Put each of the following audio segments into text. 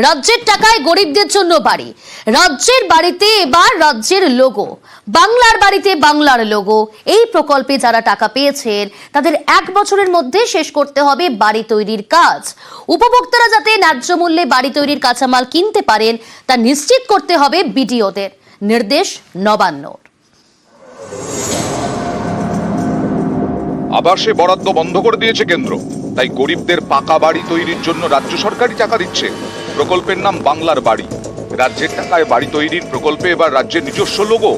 রাজ্যের টাকায় গরিবদের জন্য বাড়ি, রাজ্যের বাড়িতে এবার রাজ্যের লোগো, বাংলার বাড়িতে বাংলার লোগো। এই প্রকল্পে যারা টাকা পেয়েছেন তাদের 1 বছরের মধ্যে শেষ করতে হবে বাড়ি তৈরির কাজ। উপভোক্তারা যাতে ন্যায্য মূল্যে বাড়ি তৈরির কাঁচামাল কিনতে পারেন তা নিশ্চিত করতে হবে বিডিওদের, নির্দেশ নবান্নর। আবাসে বরাদ্দ বন্ধ করে দিয়েছে কেন্দ্র, তাই গরিবদের পাকা বাড়ি তৈরির জন্য রাজ্য সরকারই টাকা দিচ্ছে। প্রকল্পের নাম বাংলার বাড়ি। রাজ্যের টাকায় বাড়ি তৈরির প্রকল্পে এবার রাজ্যের নিজস্ব লোগো।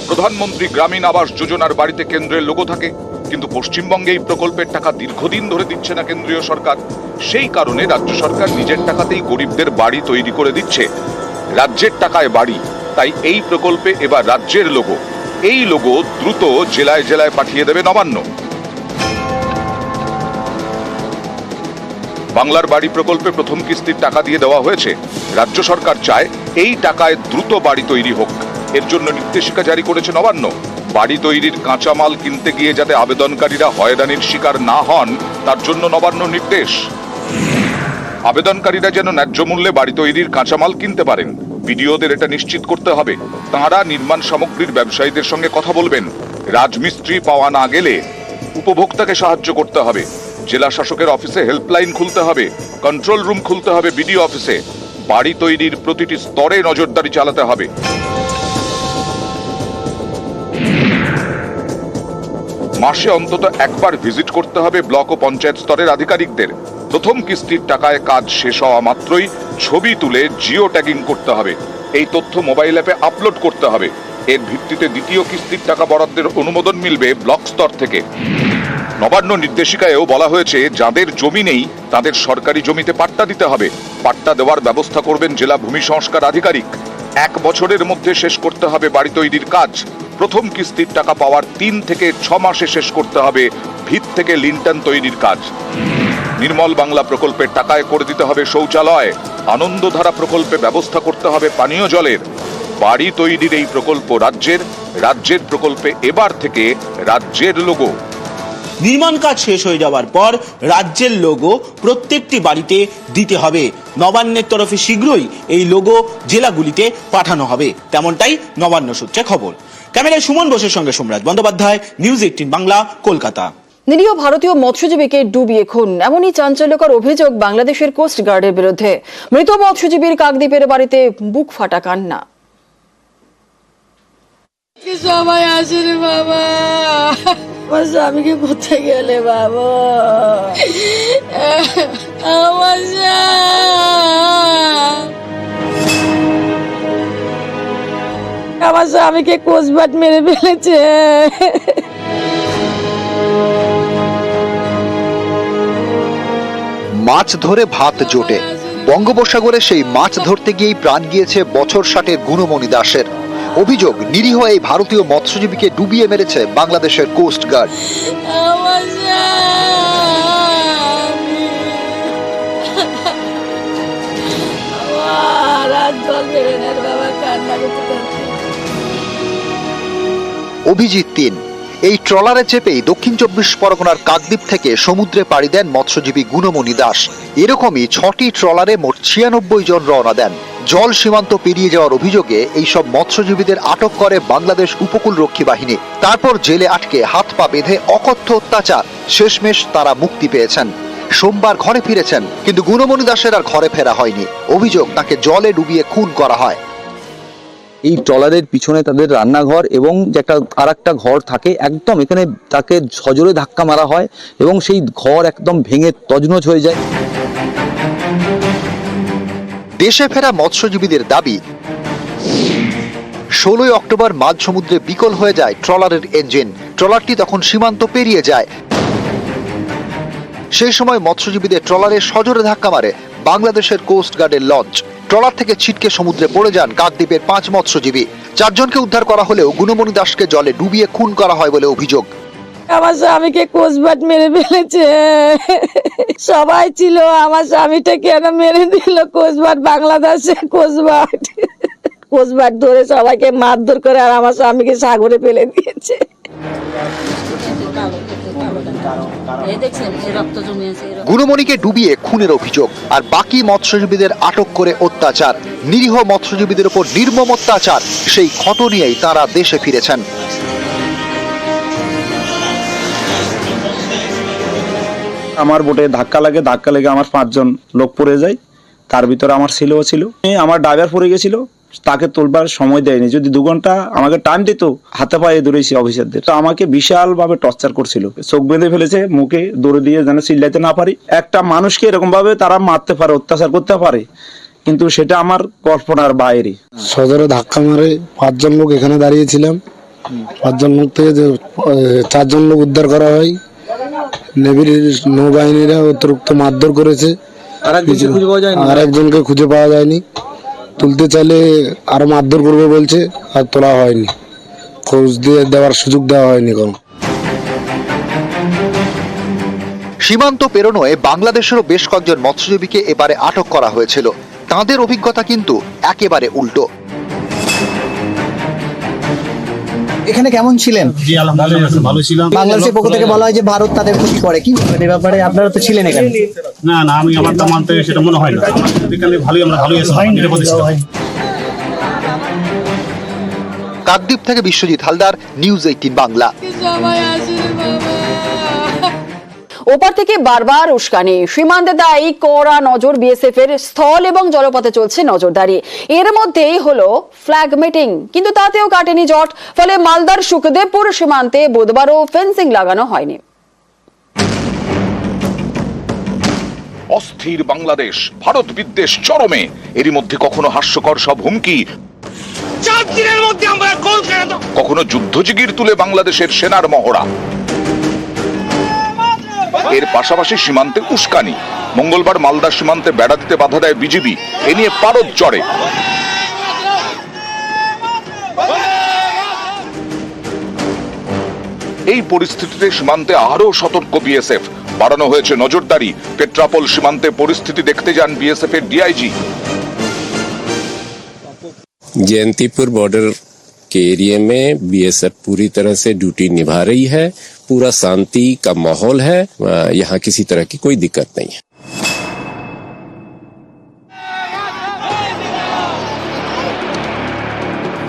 প্রধানমন্ত্রী গ্রামীণ আবাস যোজনার বাড়িতে কেন্দ্রের লোগো থাকে, কিন্তু পশ্চিমবঙ্গে এই প্রকল্পের টাকা দীর্ঘদিন ধরে দিচ্ছে না কেন্দ্রীয় সরকার। সেই কারণে রাজ্য সরকার নিজের টাকাতেই গরিবদের বাড়ি তৈরি করে দিচ্ছে। রাজ্যের টাকায় বাড়ি, তাই এই প্রকল্পে এবার রাজ্যের লোগো। এই লোগো দ্রুত জেলায় জেলায় পাঠিয়ে দেবে নবান্ন। বাংলার বাড়ি প্রকল্পে প্রথম কিস্তির টাকা দিয়ে দেওয়া হয়েছে। রাজ্য সরকার চায় এই টাকায় দ্রুত বাড়ি তৈরি হোক। এর জন্য নির্দেশিকা জারি করেছে নবান্ন। বাড়ি তৈরির কাঁচামাল কিনতে গিয়ে যাতে আবেদনকারীরা হয়রানির শিকার না হন তার জন্য নবান্ন নির্দেশ। আবেদনকারীরা যেন ন্যায্য মূল্যে বাড়ি তৈরির কাঁচামাল কিনতে পারেন, বিডিওদের এটা নিশ্চিত করতে হবে। তাঁরা নির্মাণ সামগ্রীর ব্যবসায়ীদের সঙ্গে কথা বলবেন। রাজমিস্ত্রি পাওয়া না গেলে উপভোক্তাকে সাহায্য করতে হবে। জেলা শাসকের অফিসে হেল্পলাইন খুলতে হবে, কন্ট্রোল রুম খুলতে হবে বিডিও অফিসে। বাড়ি তৈরির প্রতিটি স্তরে নজরদারি চালাতে হবে। মাসে অন্তত একবার ভিজিট করতে হবে ব্লক ও পঞ্চায়েত স্তরের আধিকারিকদের। প্রথম কিস্তির টাকায় কাজ শেষ হওয়া মাত্রই ছবি তুলে জিও ট্যাগিং করতে হবে। এই তথ্য মোবাইল অ্যাপে আপলোড করতে হবে। এর ভিত্তিতে দ্বিতীয় কিস্তির টাকা বরাদ্দের অনুমোদন মিলবে ব্লক স্তর থেকে। নবান্ন নির্দেশিকায়ও বলা হয়েছে, যাদের জমি নেই তাদের সরকারি জমিতে পাট্টা দিতে হবে। পাট্টা দেওয়ার ব্যবস্থা করবেন জেলা ভূমি সংস্কার আধিকারিক। 1 বছরের মধ্যে শেষ করতে হবে বাড়ি তৈরির কাজ। প্রথম কিস্তির টাকা পাওয়ার 3 থেকে 6 মাসে শেষ করতে হবে ভিত থেকে লিন্টন তৈরির কাজ। নির্মল বাংলা প্রকল্পের টাকায় করে দিতে হবে শৌচালয়। আনন্দধারা প্রকল্পে ব্যবস্থা করতে হবে পানীয় জলের। বাড়ি তৈরির এই প্রকল্প রাজ্যের, রাজ্যের প্রকল্পে এবার থেকে রাজ্যের লোগো। নির্মাণ কাজ শেষ হয়ে যাওয়ার পর রাজ্যের লোগো প্রত্যেকটি বাড়িতে দিতে হবে। নবান্নের তরফে শীঘ্রই এই লোগো জেলাগুলিতে পাঠানো হবে, তেমনটাই নবান্ন সূত্রে খবর। ক্যামেরায় সুমন বোসের সঙ্গে সোমরাজ বন্দ্যোপাধ্যায়, নিউজ 18 বাংলা, কলকাতা। নিরীহ ভারতীয় মৎস্যজীবীকে ডুবিয়ে খুন, এমনই চাঞ্চল্যকর অভিযোগ বাংলাদেশের কোস্ট গার্ডের বিরুদ্ধে। মৃত মৎস্যজীবীর কাকদ্বীপের বাড়িতে বুক ফাটা কান্না। সবাই আসেন বাবা, আমার স্বামীকে কোথায় গেলে বাবা? আমার স্বামীকে কোচবাট মেরে ফেলেছে। মাছ ধরে ভাত জোটে। বঙ্গোপসাগরে সেই মাছ ধরতে গিয়েই প্রাণ গিয়েছে বছর 60-এর গুণমণি দাসের। অভিযোগ, নিরীহ এই ভারতীয় মৎস্যজীবীকে ডুবিয়ে মেরেছে বাংলাদেশের কোস্ট গার্ড। অভিজিৎ 3 এই ট্রলারে চেপেই দক্ষিণ 24 পরগনার কাকদ্বীপ থেকে সমুদ্রে পাড়ি দেন মৎস্যজীবী গুণমণি দাস। এরকমই 6টি ট্রলারে মোট 96 জন রওনা দেন। জল সীমান্ত পেরিয়ে যাওয়ার অভিযোগে এইসব মৎস্যজীবীদের আটক করে বাংলাদেশ উপকূল রক্ষী বাহিনী। তারপর জেলে আটকে হাত পা বেঁধে অকথ্য অত্যাচার। শেষমেশ তারা মুক্তি পেয়েছেন। সোমবার ঘরে ফিরেছেন, কিন্তু গুণমণি দাসের আর ঘরে ফেরা হয়নি। অভিযোগ, তাকে জলে ডুবিয়ে খুন করা হয়। এই ট্রলারের পিছনে তাদের রান্নাঘর এবং যে আরেকটা ঘর থাকে, একদম এখানে তাকে সজোরে ধাক্কা মারা হয় এবং সেই ঘর একদম ভেঙে তছনছ হয়ে যায়। দেশে ফেরা মৎস্যজীবীদের দাবি, 16 অক্টোবর মাঝ সমুদ্রে বিকল হয়ে যায় ট্রলারের ইঞ্জিন। ট্রলারটি তখন সীমান্ত পেরিয়ে যায়। সেই সময় মৎস্যজীবীদের ট্রলারে সজোরে ধাক্কা মারে বাংলাদেশের কোস্ট গার্ডের লঞ্চ। ট্রলার থেকে ছিটকে সমুদ্রে পড়ে যান কাকদ্বীপের 5 মৎস্যজীবী। 4 জনকে উদ্ধার করা হলেও গুণমণি দাসকে জলে ডুবিয়ে খুন করা হয় বলে অভিযোগ। আমার স্বামীকে কোচবাট মেরে ফেলেছে। সবাই ছিল, আমার স্বামীটা কেন মেরে দিল? কোচবাট, বাংলাদেশের কোচবাট। কোচবাট ধরে সবাইকে মারধর করে আর আমার স্বামীকে সাগরে ফেলে দিয়েছে। এই দেখছেন এই রক্ত জমে আছে গুণমণিকে ডুবিয়ে খুনের অভিযোগ আর বাকি মৎস্যজীবীদের আটক করে অত্যাচার, নিরীহ মৎস্যজীবীদের উপর নির্মম অত্যাচার, সেই ক্ষত নিয়েই তারা দেশে ফিরেছেন। আমার বোটে ধাক্কা লেগে আমার 5 জন লোক পড়ে যায়, তার ভিতরে আমার ছেলেও ছিল। আমার ড্রাইভার পড়ে গেছিল, তাকে তুলবার সময় দেয়নি। যদি 2 ঘন্টা আমাকে টাইম দিত, হাতে পায়ে দৌড়েছি অফিসারদের। তো আমাকে বিশাল ভাবে টর্চার করছিল, চোখ বেঁধে ফেলেছে, মুখে দৌড়ে দিয়ে যেন চিল্লাইতে না পারি। একটা মানুষকে এরকম ভাবে তারা মারতে পারে, অত্যাচার করতে পারে, কিন্তু সেটা আমার কল্পনার বাইরে। সদরে ধাক্কা মারে 5 জন লোক এখানে দাঁড়িয়েছিলাম। 5 জন লোক থেকে 4 জন লোক উদ্ধার করা হয়। নেভির নৌবাহিনীরা অতিরিক্ত মারধর করেছে, আর একজনকে খুঁজে পাওয়া যায়নি। তুলতে চাইলে আরো মারধর করবে বলছে, আর তোলা হয়নি, খোঁজ দিয়ে দেওয়ার সুযোগ দেওয়া হয়নি কোনো। সীমান্ত পেরোনোয় বাংলাদেশেরও বেশ কয়েকজন মৎস্যজীবীকে এবারে আটক করা হয়েছিল। তাদের অভিজ্ঞতা কিন্তু একেবারে উল্টো। এখানে কেমন ছিলেন? জি আলহামদুলিল্লাহ ভালো ছিলাম। বাংলাদেশের পক্ষ থেকে বলা হয় যে ভারত তাদের ক্ষতি করে, কি বলবেন এই ব্যাপারে? আপনারা তো ছিলেন এখানে। না আমি আমার তো মানতে সেটা মনে হয় না। এখানে ভালোই আছি, নিরাপদে ছিলাম। কাকদ্বীপ থেকে বিশ্বজিৎ হালদার, নিউজ 18 বাংলা। ওপার থেকে বারবার উস্কানি, সীমান্তে দায়ী কড়া নজর বিএসএফ এর। স্থল এবং জলপথে চলছে নজরদারি। এর মধ্যেই হলো ফ্ল্যাগ মিটিং, কিন্তু তাতেও কাটেনি জট। ফলে মালদার সুখদেবপুর সীমান্তে বুধবারও ফেন্সিং লাগানো হয়নি। অস্থির বাংলাদেশ, ভারত বিদ্বেষ চরমে। এরই মধ্যে কখনো হাস্যকর সব হুমকি, 4 দিনের মধ্যে আমরা কখনো যুদ্ধজিগির তুলে বাংলাদেশের সেনার মহড়া। এর পাশাপাশি সীমান্তে উস্কানি। মঙ্গলবার মালদা সীমান্তে বেড়া দিতে বাধা দেয় বিজিবি, এ নিয়ে পারদ চড়ে। এই পরিস্থিতিতে সীমান্তে আরো সতর্ক বিএসএফ। বাড়ানো হয়েছে নজরদারি। পেট্রাপোল সীমান্তে পরিস্থিতি দেখতে যান বিএসএফ এর ডিআইজি। जयंतीपुर बॉर्डर के एरिया में बीएसएफ पूरी तरह से ड्यूटी निभा रही है। पूरा शांति का माहौल है, यहाँ किसी तरह की कोई दिक्कत नहीं है।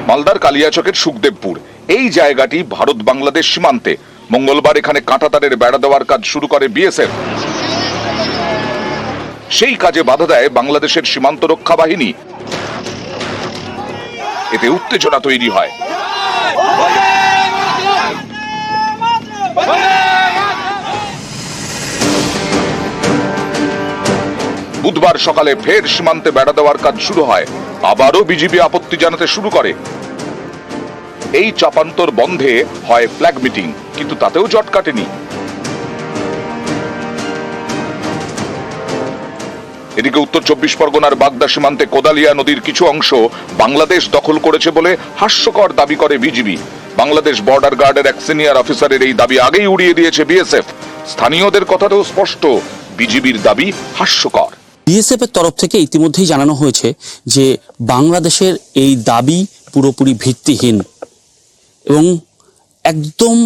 মালদার কালিয়াচকের সুখদেবপুর, এই জায়গাটি ভারত বাংলাদেশ সীমান্তে। মঙ্গলবার এখানে কাঁটাতারের বেড়া দেওয়ার কাজ শুরু করে বিএসএফ। সেই কাজে বাধা দেয় বাংলাদেশের সীমান্ত রক্ষা বাহিনী। এতে উত্তেজনা তৈরি হয়। বুধবার সকালে ফের সীমান্তে বেড়া দেওয়ার কাজ শুরু হয়। আবারও বিজিবি আপত্তি জানাতে শুরু করে। এই চাপান্তর বন্ধে হয় ফ্ল্যাগ মিটিং, কিন্তু তাতেও জট কাটেনি। এদিকে উত্তর 24 পরগনার বাগদা সীমান্তে কোদালিয়া নদীর কিছু অংশ বাংলাদেশ দখল করেছে বলে হাস্যকর দাবি করে বিজিবি। বাংলাদেশ বর্ডার গার্ডের এক সিনিয়র অফিসারের এই দাবি আগেই উড়িয়ে দিয়েছে বিএসএফ। স্থানীয়দের কথাতেও স্পষ্ট, বিজিবির দাবি হাস্যকর। বিএসএফ এর তরফ থেকে ইতিমধ্যেই জানানো হয়েছে যে বাংলাদেশের এই দাবি পুরোপুরি ভিত্তিহীন এবং একদম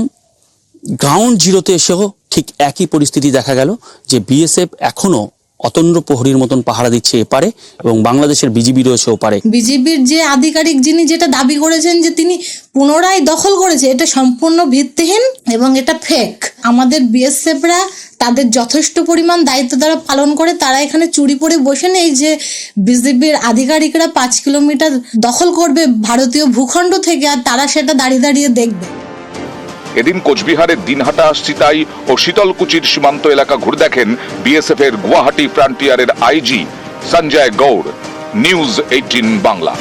গ্রাউন্ড জিরোতে এসেও ঠিক একই পরিস্থিতি দেখা গেল যে বিএসএফ এখনো অতন্দ্র প্রহরীর মতন পাহারা দিচ্ছে এপারে এবং বাংলাদেশের বিজিবি রয়েছে ওপারে। বিজেপির যে আধিকারিক যিনি যেটা দাবি করেছেন যে তিনি পুনরায় দখল করেছে, এটা সম্পূর্ণ ভিত্তিহীন এবং এটা ফেক। আমাদের বিএসএফরা তাদের যথেষ্ট পরিমাণ দায়িত্ব তারা পালন করে। তারা এখানে চুরি পরে বসে নেই যে বিজেপির আধিকারিকরা 5 কিলোমিটার দখল করবে ভারতীয় ভূখণ্ড থেকে, আর তারা সেটা দাঁড়িয়ে দাঁড়িয়ে দেখবে। এদিন কোচবিহারের দিনহাটা, সিতাই ও শীতলকুচির সীমান্ত এলাকা ঘুরে দেখেন বিএসএফ এর গুয়াহাটি ফ্রন্টিয়ারের আইজি সঞ্জয় গৌড়। নিউজ 18 বাংলা।